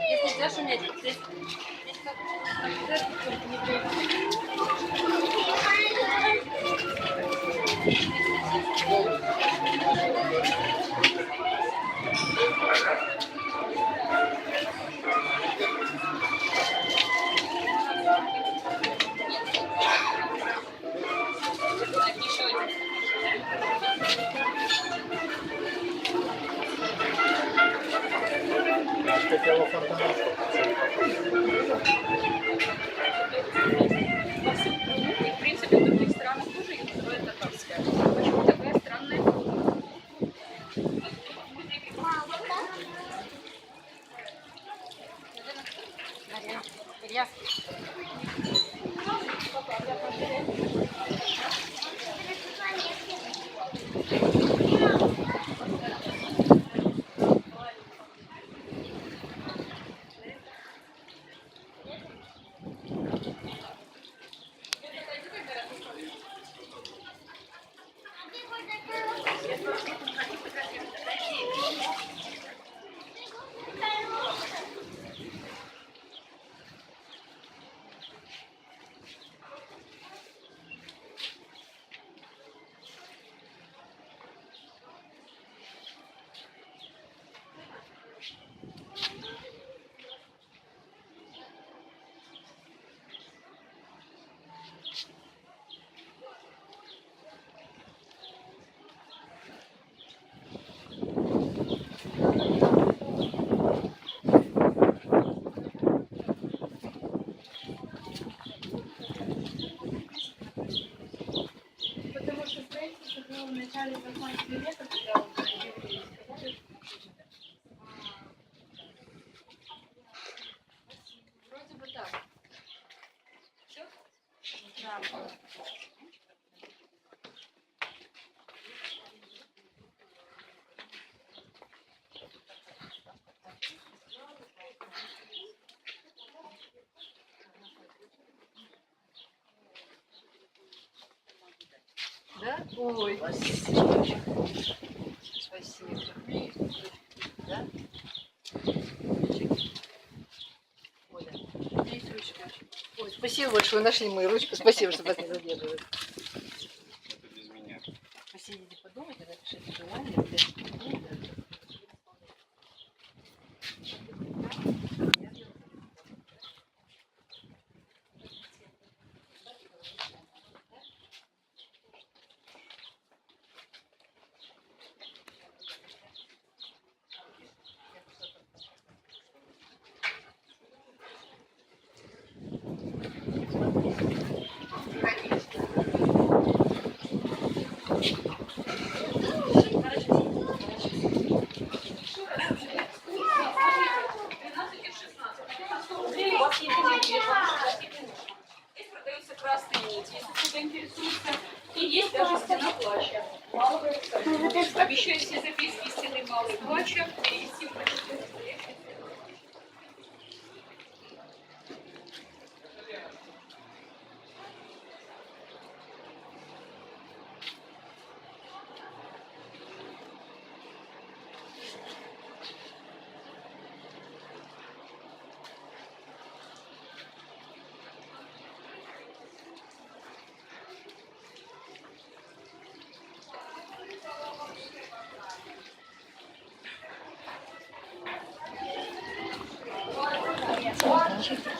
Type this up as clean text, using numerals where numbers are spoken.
Если зашуметь, здесь Хотела фонтанаску. и, в принципе, в других странах тоже их называют татарская. Почему такая странная форма? Илья. Потому что строительство было в начале 18 века, когда вот евреи сказали, вроде бы так. Все? Да. Да? Ой, спасибо. Спасибо. Да? Оля, у меня есть ручка. Ой, спасибо большое, нашли мою ручку. Спасибо, что вас не задерживают. Это без меня. Посидите, подумайте, напишите желание. Здесь продаются красные нити. Если кто-то интересуется, и есть даже стена плача. Обещаю все записки стены малой плача перевести в большой. Thank you.